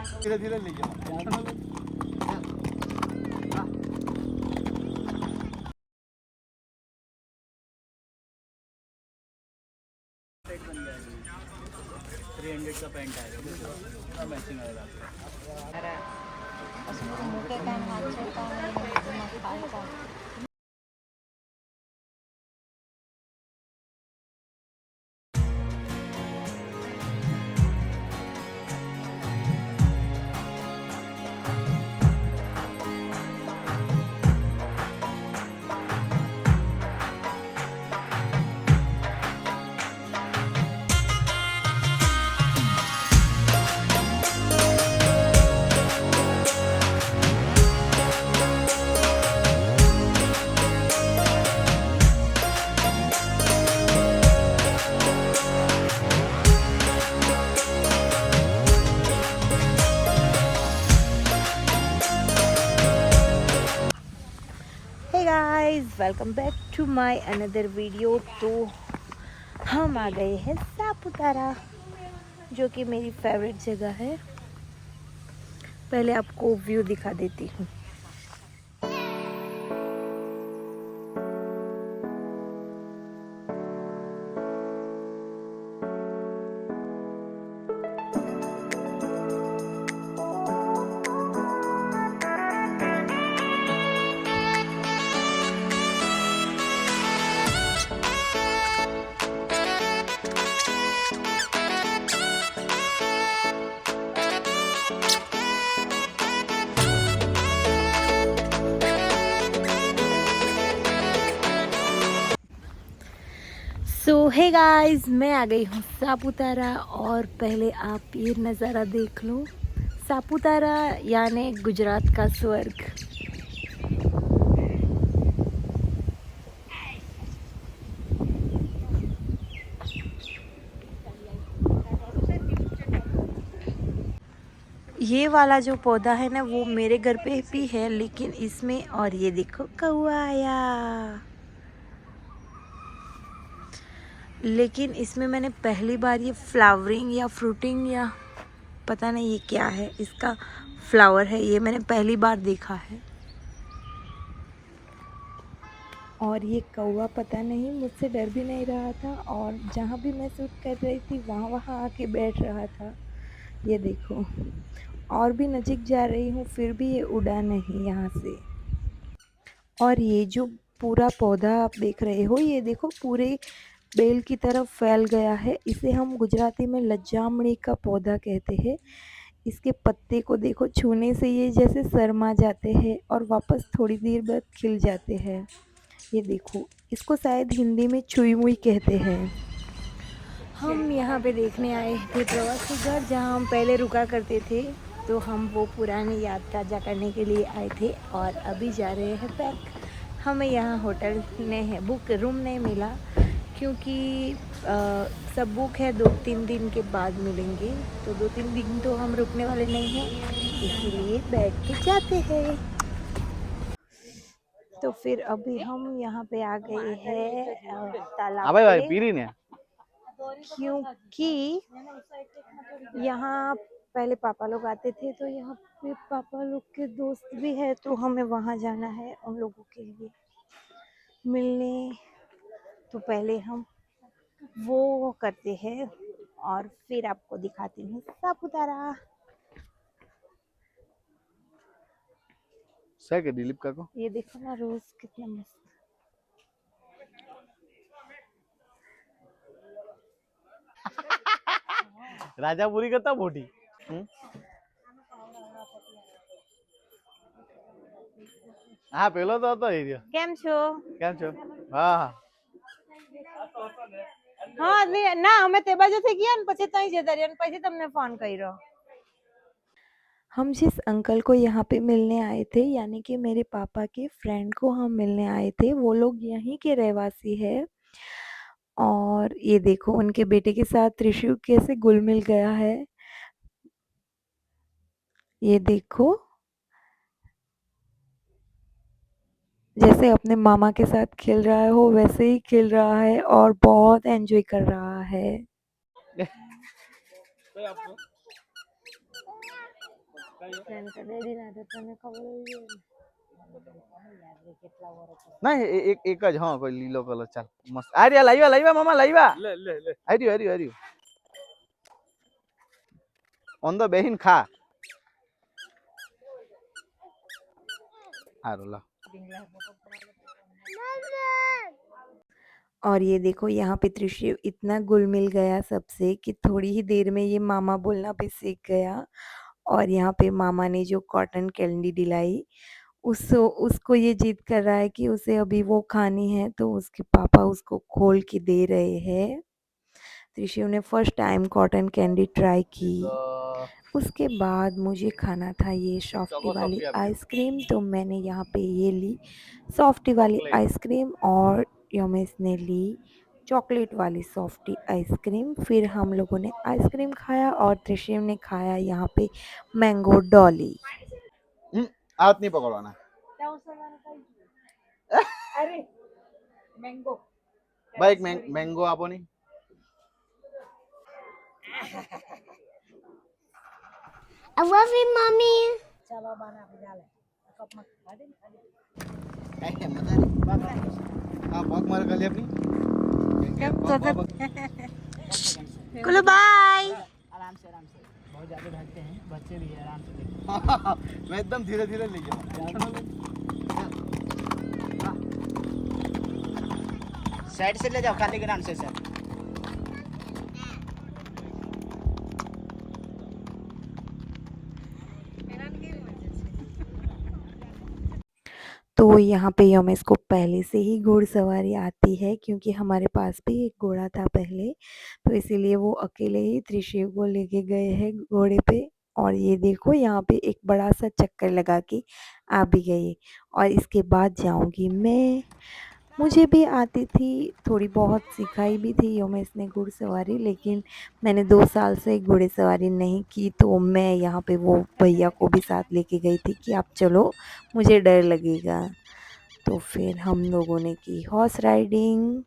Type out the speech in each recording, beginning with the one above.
धीरे धीरे ले जाओ। सेट बन गया है, 300 का पैंट आएगा, पूरा मैचिंग आएगा। मुके काय नाचता मग खायचा हे guys, welcome back to my another video. तो हम आ गए हैं सापुतारा, जो कि मेरी फेवरेट जगह है। पहले आपको व्यू दिखा देती हूँ। सो हे गाइस, मैं आ गई हूँ सापुतारा। और पहले आप ये नज़ारा देख लो। सापुतारा यानी गुजरात का स्वर्ग। ये वाला जो पौधा है ना, वो मेरे घर पे भी है, लेकिन इसमें और ये देखो कौआ आया। लेकिन इसमें मैंने पहली बार ये फ्लावरिंग या फ्रूटिंग या पता नहीं ये क्या है, इसका फ्लावर है, ये मैंने पहली बार देखा है। और ये कौवा पता नहीं मुझसे डर भी नहीं रहा था, और जहाँ भी मैं शूट कर रही थी वहाँ वहाँ आके बैठ रहा था। ये देखो, और भी नज़दीक जा रही हूँ फिर भी ये उड़ा नहीं यहाँ से। और ये जो पूरा पौधा आप देख रहे हो, ये देखो पूरे बेल की तरफ फैल गया है। इसे हम गुजराती में लज्जामणी का पौधा कहते हैं। इसके पत्ते को देखो, छूने से ये जैसे शर्मा जाते हैं और वापस थोड़ी देर बाद खिल जाते हैं। ये देखो, इसको शायद हिंदी में छुई मुई कहते हैं। हम यहाँ पे देखने आए थे प्रवासी घर, जहाँ हम पहले रुका करते थे। तो हम वो पुरानी याद ताज़ा करने के लिए आए थे और अभी जा रहे हैं बैक। हमें यहाँ होटल ने बुक रूम नहीं मिला, क्योंकि सब बुक है, 2-3 दिन के बाद मिलेंगे। तो 2-3 दिन तो हम रुकने वाले नहीं हैं, इसीलिए बैठ के जाते हैं। तो फिर अभी हम यहाँ पे आ गए हैं तालाब पे, क्योंकि यहाँ पहले पापा लोग आते थे, तो यहाँ पे पापा लोग के दोस्त भी है, तो हमें वहाँ जाना है उन लोगों के लिए मिलने। तो पहले हम वो करते हैं और फिर आपको दिखाती हूँ सापुतारा। सही है दिलीप का को। ये देखो ना, रोज कितना मस्त। राजापुरी करता मोटी। हाँ पेलो तो હતો એ કેમ છો? કેમ છો? હા હા હા ના, અમે તે બાજુથી ગયા ને પછી તઈ જતા રહ્યા ને પછી તમને ફોન કર્યો। हम जिस अंकल को यहाँ पे मिलने आए थे, यानी कि मेरे पापा के फ्रेंड को हम मिलने आए थे, वो लोग यहीं के रहवासी है। और ये देखो, उनके बेटे के साथ त्रिशु कैसे घुल मिल गया है। ये देखो, जैसे अपने मामा के साथ खेल रहा हो वैसे ही खेल रहा है और बहुत एंजॉय कर रहा है। नहीं एक ज हाँ कोई लीलो कलर चल मस्त आ रिया लाइवा लाइवा मामा लाइवा ले ले ले आ रियो ऑन द बेहिन खा हारो ला और ये देखो यहाँ पे त्रिशु इतना घुल मिल गया सबसे कि थोड़ी ही देर में ये मामा बोलना भी सीख गया। और यहाँ पे मामा ने जो कॉटन कैंडी दिलाई उसको ये जिद कर रहा है कि उसे अभी वो खानी है, तो उसके पापा उसको खोल के दे रहे हैं। त्रिशु ने first time cotton candy try की। उसके बाद मुझे खाना था ये सॉफ्टी वाली आइसक्रीम, तो मैंने यहाँ पे ये ली सॉफ्टी वाली आइसक्रीम और योमेश ने ली चॉकलेट वाली सॉफ्टी आइसक्रीम। फिर हम लोगों ने आइसक्रीम खाया और त्रिशु ने खाया यहाँ पे मैंगो डॉली। हाथ नहीं पकड़वाना अरे मैंगो भाई मैंगो आपो नहीं I love you, mommy. काय है मजा नहीं हां भोग मार खाली अपनी कुलू बाय। आराम से बहुत ज्यादा भागते हैं बच्चे भी आराम से मैं एकदम धीरे धीरे ले जाऊँ साइड से ले जाओ खाली ग्राउंड से सर। तो यहाँ पे योमेश को पहले से ही घुड़सवारी आती है, क्योंकि हमारे पास भी एक घोड़ा था पहले, तो इसीलिए वो अकेले ही त्रिशु को लेके गए हैं घोड़े पे। और ये देखो यहाँ पे एक बड़ा सा चक्कर लगा के आ भी गई। और इसके बाद जाऊँगी मैं। मुझे भी आती थी, थोड़ी बहुत सिखाई भी थी योमेश ने घुड़सवारी, लेकिन मैंने 2 साल से घुड़सवारी नहीं की, तो मैं यहाँ पे वो भैया को भी साथ लेके गई थी कि आप चलो मुझे डर लगेगा। तो फिर हम लोगों ने की हॉर्स राइडिंग।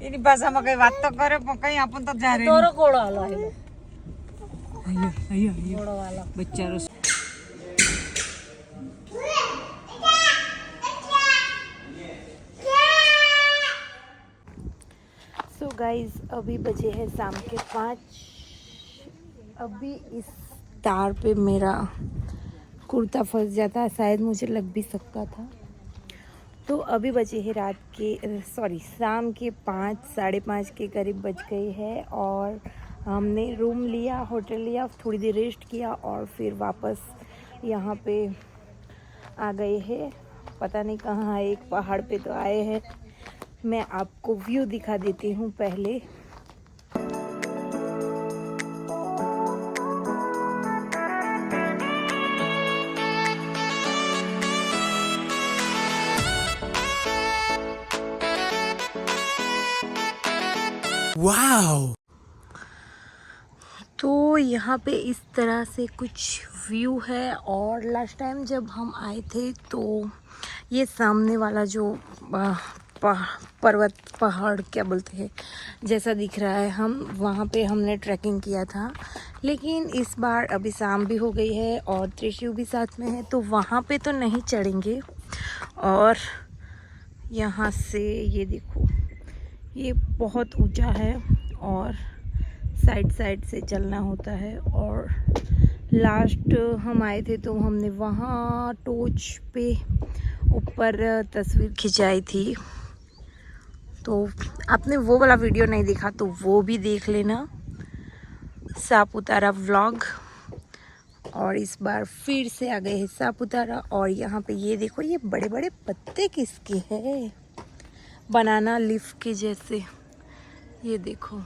એની ભાષામાં કઈ વાત તો કરે પણ કઈ આપણ તો જારે તોરો કોળો હાલો આયો કોળો વાલો બચ્ચારો सो गाइज अभी बजे हैं शाम के 5। अभी इस तार पे मेरा कुर्ता फंस जाता, शायद मुझे लग भी सकता था। तो अभी बजे हैं शाम के 5 साढ़े 5 के करीब बज गए हैं। और हमने रूम लिया, होटल लिया, थोड़ी देर रेस्ट किया और फिर वापस यहाँ पे आ गए हैं। पता नहीं कहाँ है, एक पहाड़ पे तो आए हैं। मैं आपको व्यू दिखा देती हूँ पहले। वाओ! तो यहाँ पे इस तरह से कुछ व्यू है। और लास्ट टाइम जब हम आए थे तो ये सामने वाला जो पर्वत पहाड़ क्या बोलते हैं जैसा दिख रहा है, हम वहाँ पे हमने ट्रैकिंग किया था। लेकिन इस बार अभी शाम भी हो गई है और त्रिशु भी साथ में है, तो वहाँ पे तो नहीं चढ़ेंगे। और यहाँ से ये देखो, ये बहुत ऊंचा है और साइड साइड से चलना होता है। और लास्ट हम आए थे तो हमने वहाँ टोच पे ऊपर तस्वीर खिंचाई थी। तो आपने वो वाला वीडियो नहीं देखा तो वो भी देख लेना, सापुतारा व्लॉग। और इस बार फिर से आ गए हैं सापुतारा। और यहाँ पे ये देखो, ये बड़े बड़े पत्ते किसके हैं, बनाना लीफ के जैसे, ये देखो।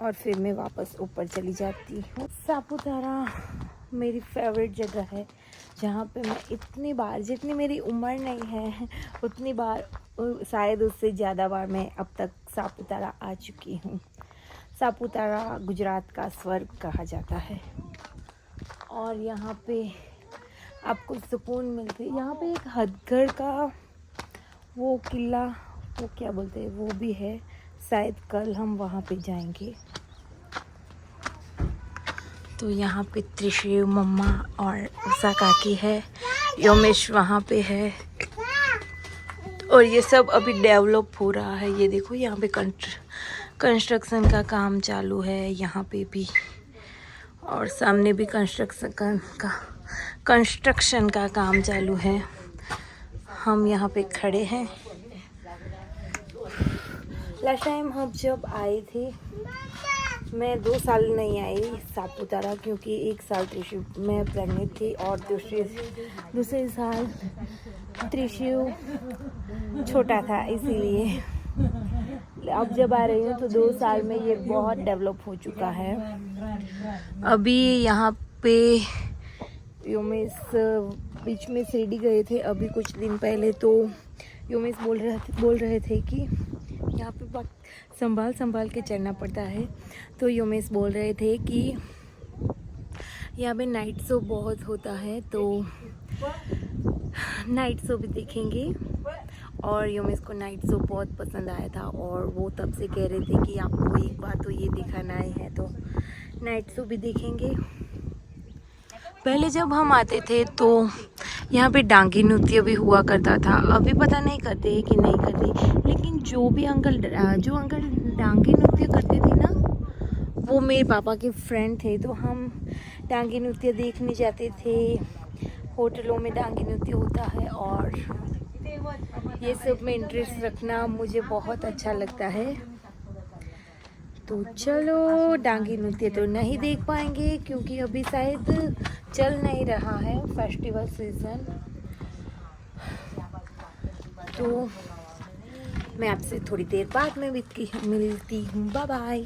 और फिर मैं वापस ऊपर चली जाती हूँ। सापुतारा मेरी फेवरेट जगह है, जहाँ पे मैं इतनी बार, जितनी मेरी उम्र नहीं है उतनी बार, शायद उससे ज़्यादा बार मैं अब तक सापुतारा आ चुकी हूँ। सापुतारा गुजरात का स्वर्ग कहा जाता है और यहाँ पे आपको सुकून मिलती है। यहाँ पे एक हथगढ़ का वो किला, वो क्या बोलते हैं, वो भी है। शायद कल हम वहाँ पे जाएंगे। तो यहाँ पे त्रिशु मम्मा और उषा काकी है, योमेश वहाँ पे है और ये सब अभी डेवलप हो रहा है। ये देखो यहाँ पे कंस्ट्रक्शन का काम चालू है यहाँ पे भी, और सामने भी कंस्ट्रक्शन का काम चालू है। हम यहाँ पे खड़े हैं। लास्ट टाइम हम जब आए थे, मैं 2 साल नहीं आई सापुतारा, क्योंकि 1 साल त्रिशु में प्रेग्नेंट थी और दूसरे साल त्रिशु छोटा था, इसीलिए। अब जब आ रही हूँ तो 2 साल में ये बहुत डेवलप हो चुका है। अभी यहाँ पे योमेश बीच में शिरडी गए थे अभी कुछ दिन पहले, तो योमेश बोल रहे थे कि यहाँ पे बहुत संभाल के चलना पड़ता है। तो योमेश बोल रहे थे कि यहाँ पे नाइट शो बहुत होता है, तो नाइट शो भी देखेंगे। और योमेश को नाइट शो बहुत पसंद आया था और वो तब से कह रहे थे कि आपको एक बार तो ये दिखाना ही है, तो नाइट शो भी देखेंगे। पहले जब हम आते थे तो यहाँ पे डांगी नृत्य भी हुआ करता था। अभी पता नहीं करते कि नहीं करते, लेकिन जो अंकल डांगी नृत्य करते थे ना, वो मेरे पापा के फ्रेंड थे, तो हम डांगी नृत्य देखने जाते थे। होटलों में डांगी नृत्य होता है और ये सब में इंटरेस्ट रखना मुझे बहुत अच्छा लगता है। तो चलो, डांगी नृत्य तो नहीं देख पाएंगे क्योंकि अभी शायद चल नहीं रहा है फेस्टिवल सीजन। तो मैं आपसे थोड़ी देर बाद में मिलती हूँ। Bye bye.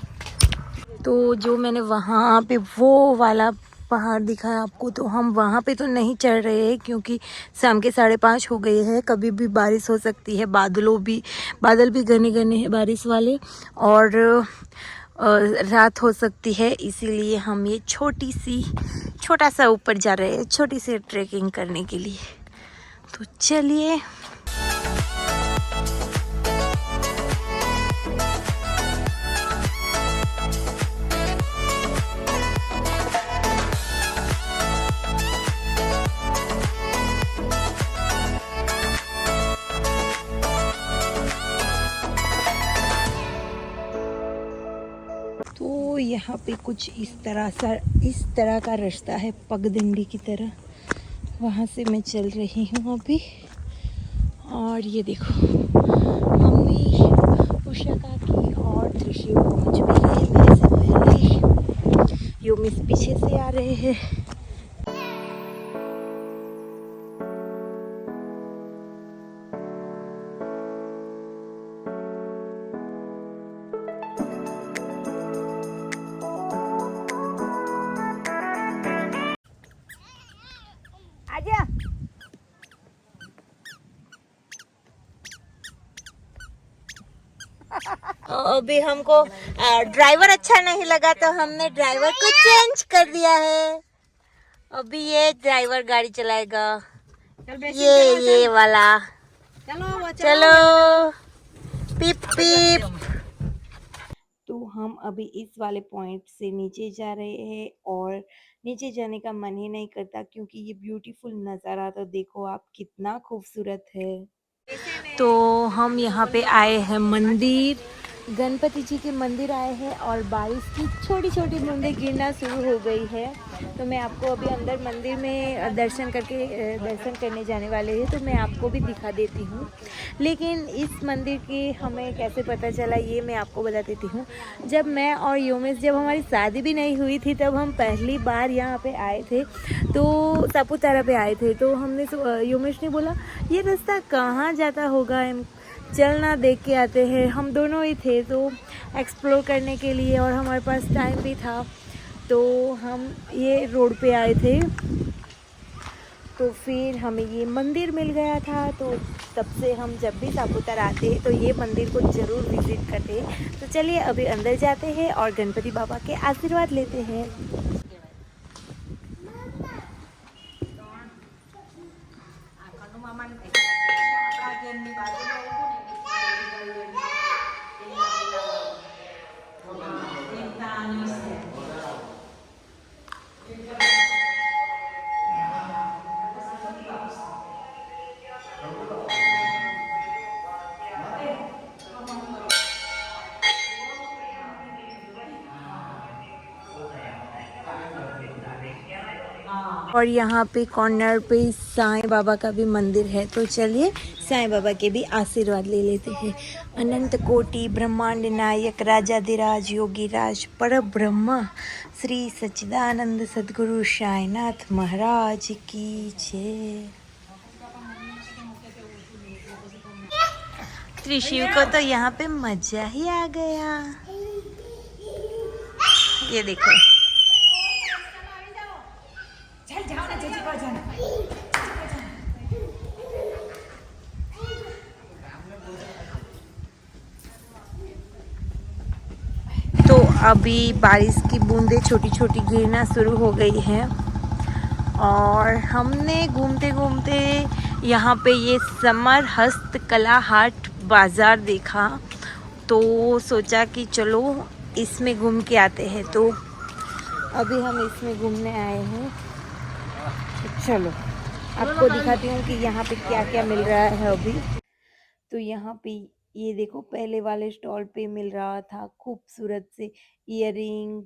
तो जो मैंने वहाँ पे वो वाला पहाड़ दिखाया आपको, तो हम वहाँ पे तो नहीं चढ़ रहे हैं क्योंकि शाम के 5:30 हो गए हैं। कभी भी बारिश हो सकती है, बादल भी घने हैं बारिश वाले, और रात हो सकती है। इसीलिए हम ये छोटा सा ऊपर जा रहे हैं, छोटी सी ट्रैकिंग करने के लिए। तो चलिए। तो यहाँ पे कुछ इस तरह का रास्ता है, पगडंडी की तरह। वहाँ से मैं चल रही हूँ अभी। और ये देखो, मम्मी, उषा काकी और त्रिशु पहुँच भी गए मेरे से पहले। योमेश पीछे से आ रहे हैं। अभी हमको ड्राइवर अच्छा नहीं लगा तो हमने ड्राइवर को चेंज कर दिया है। अभी ये ड्राइवर गाड़ी चलाएगा, ये वाला। चलो पिप पिप। तो हम अभी इस वाले पॉइंट से नीचे जा रहे हैं और नीचे जाने का मन ही नहीं करता क्योंकि ये ब्यूटीफुल नज़ारा तो देखो आप, कितना खूबसूरत है। तो हम यहाँ पे आए हैं मंदिर, गणपति जी के मंदिर आए हैं और बारिश की छोटी छोटी बूंदें गिरना शुरू हो गई है। तो मैं आपको अभी अंदर मंदिर में दर्शन करने जाने वाले हैं, तो मैं आपको भी दिखा देती हूँ। लेकिन इस मंदिर की हमें कैसे पता चला ये मैं आपको बता देती हूँ। जब मैं और योमेश, जब हमारी शादी भी नहीं हुई थी, तब हम पहली बार यहाँ पे आए थे, तो सापुतारा पे आए थे। तो हमने योमेश ने बोला ये रास्ता कहाँ जाता होगा, चलना देख के आते हैं। हम दोनों ही थे तो एक्सप्लोर करने के लिए, और हमारे पास टाइम भी था, तो हम ये रोड पे आए थे। तो फिर हमें ये मंदिर मिल गया था, तो तब से हम जब भी सापुतारा आते हैं तो ये मंदिर को ज़रूर विज़िट करते हैं। तो चलिए अभी अंदर जाते हैं और गणपति बाबा के आशीर्वाद लेते हैं। और यहाँ पे कॉर्नर पे साईं बाबा का भी मंदिर है, तो चलिए साईं बाबा के भी आशीर्वाद ले लेते हैं। अनंत कोटि ब्रह्मांड नायक राजाधिराज योगीराज पर ब्रह्मा श्री सच्चिदानंद सद्गुरु साईनाथ महाराज की जय। त्रिशिव को तो यहाँ पे मजा ही आ गया। ये देखो, तो अभी बारिश की बूंदें छोटी छोटी गिरना शुरू हो गई हैं और हमने घूमते घूमते यहाँ पे ये समर हस्तकला हाट बाज़ार देखा, तो सोचा कि चलो इसमें घूम के आते हैं। तो अभी हम इसमें घूमने आए हैं, तो चलो आपको दिखाती हूँ कि यहाँ पे क्या क्या मिल रहा है अभी। तो यहाँ पे ये देखो, पहले वाले स्टॉल पे मिल रहा था खूबसूरत से इयररिंग,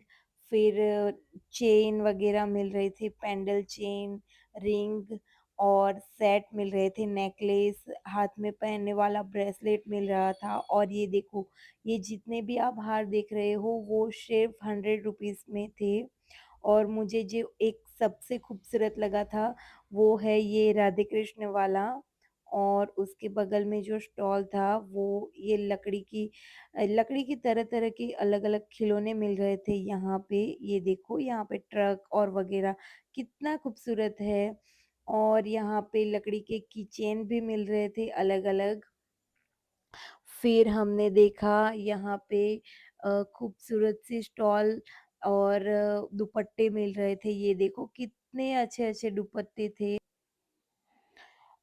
फिर चेन वगैरह मिल रहे थे, पेंडल चेन, रिंग और सेट मिल रहे थे, नेकलेस, हाथ में पहनने वाला ब्रेसलेट मिल रहा था। और ये देखो, ये जितने भी आप हार देख रहे हो वो सिर्फ 100 रुपीज़ में थे। और मुझे जो एक सबसे खूबसूरत लगा था वो है ये राधे कृष्ण वाला, और उसके बगल में जो स्टॉल था वो ये लकड़ी की तरह तरह के अलग अलग खिलौने मिल रहे थे यहाँ पे। ये देखो, यहाँ पे ट्रक और वगैरह कितना खूबसूरत है। और यहाँ पे लकड़ी के कीचेन भी मिल रहे थे अलग अलग। फिर हमने देखा यहाँ पे खूबसूरत सी स्टॉल और दुपट्टे मिल रहे थे। ये देखो कितने अच्छे अच्छे दुपट्टे थे।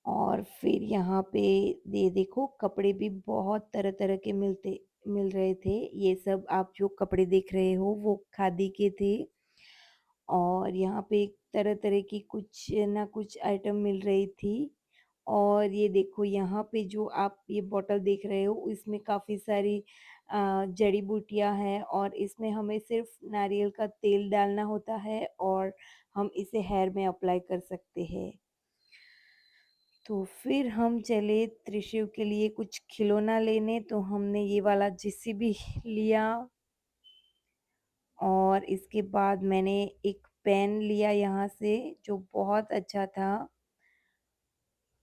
और फिर यहाँ पे ये देखो, कपड़े भी बहुत तरह तरह के मिल रहे थे। ये सब आप जो कपड़े देख रहे हो वो खादी के थे। और यहाँ पे तरह तरह की कुछ ना कुछ आइटम मिल रही थी। और ये देखो, यहाँ पे जो आप ये बॉटल देख रहे हो इसमें काफ़ी सारी जड़ी बूटियाँ हैं, और इसमें हमें सिर्फ नारियल का तेल डालना होता है और हम इसे हेयर में अप्लाई कर सकते हैं। तो फिर हम चले त्रिशूल के लिए कुछ खिलौना लेने, तो हमने ये वाला जेसीबी लिया। और इसके बाद मैंने एक पेन लिया यहाँ से जो बहुत अच्छा था।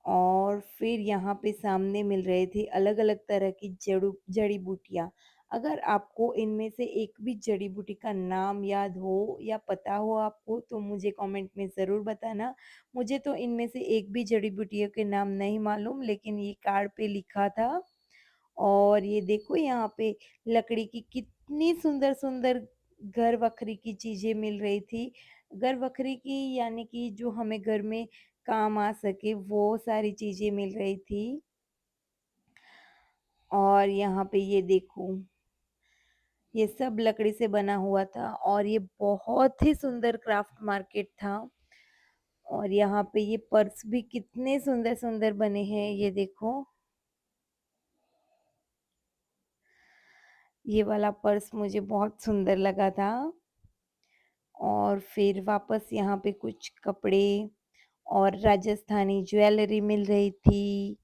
और फिर यहाँ पे सामने मिल रहे थे अलग अलग तरह की जड़ी बूटियाँ। अगर आपको इनमें से एक भी जड़ी बूटी का नाम याद हो या पता हो आपको, तो मुझे कमेंट में ज़रूर बताना। मुझे तो इनमें से एक भी जड़ी बूटियों के नाम नहीं मालूम, लेकिन ये कार्ड पे लिखा था। और ये देखो, यहाँ पे लकड़ी की कितनी सुंदर सुंदर घर वखरी की चीज़ें मिल रही थी। घर वखरी की यानी कि जो हमें घर में काम आ सके वो सारी चीज़ें मिल रही थी। और यहाँ पे ये देखो, ये सब लकड़ी से बना हुआ था और ये बहुत ही सुंदर क्राफ्ट मार्केट था। और यहाँ पे ये पर्स भी कितने सुंदर सुंदर बने हैं, ये देखो। ये वाला पर्स मुझे बहुत सुंदर लगा था। और फिर वापस यहाँ पे कुछ कपड़े और राजस्थानी ज्वेलरी मिल रही थी।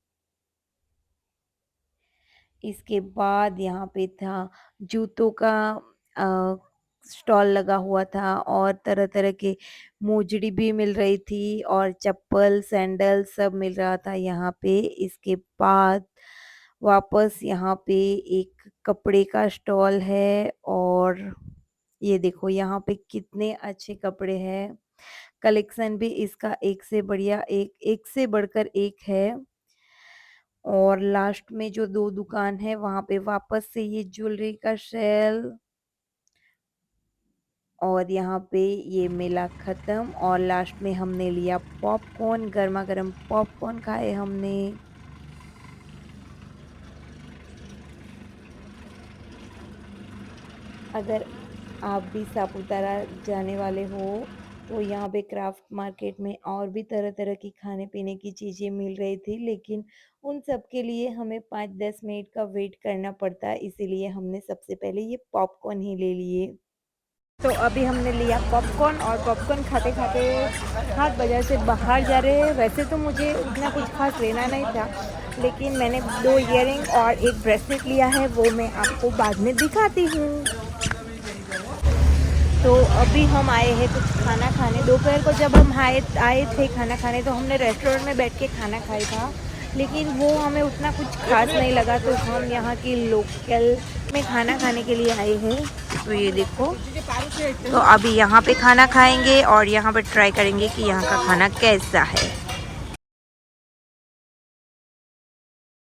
इसके बाद यहाँ पे था जूतों का स्टॉल लगा हुआ था, और तरह तरह के मोजड़ी भी मिल रही थी, और चप्पल सैंडल सब मिल रहा था यहाँ पे। इसके बाद वापस यहाँ पे एक कपड़े का स्टॉल है, और ये देखो यहाँ पे कितने अच्छे कपड़े हैं। कलेक्शन भी इसका एक से बढ़िया एक से बढ़कर एक है। और लास्ट में जो 2 दुकान है वहाँ पे वापस से ये ज्वेलरी का सेल, और यहाँ पे ये मेला ख़त्म और लास्ट में हमने लिया पॉपकॉर्न, गर्मा गर्म पॉपकॉर्न खाए हमने। अगर आप भी सापुतारा जाने वाले हो तो यहाँ पे क्राफ्ट मार्केट में और भी तरह तरह की खाने पीने की चीज़ें मिल रही थी, लेकिन उन सब के लिए हमें 5-10 मिनट का वेट करना पड़ता है, इसीलिए हमने सबसे पहले ये पॉपकॉर्न ही ले लिए। तो अभी हमने लिया पॉपकॉर्न और पॉपकॉर्न खाते खाते हाथ बाजार से बाहर जा रहे हैं। वैसे तो मुझे उतना कुछ खास लेना नहीं था, लेकिन मैंने 2 इयररिंग और एक ब्रेसलेट लिया है, वो मैं आपको बाद में दिखाती हूँ। तो अभी हम आए हैं कुछ खाना खाने। दोपहर को जब हम आए थे खाना खाने तो हमने रेस्टोरेंट में बैठ के खाना खाया था, लेकिन वो हमें उतना कुछ खास नहीं लगा, तो हम यहाँ की लोकल में खाना खाने के लिए आए हैं। तो ये देखो, तो अभी यहाँ पे खाना खाएंगे और यहाँ पे ट्राई करेंगे कि यहाँ का खाना कैसा है।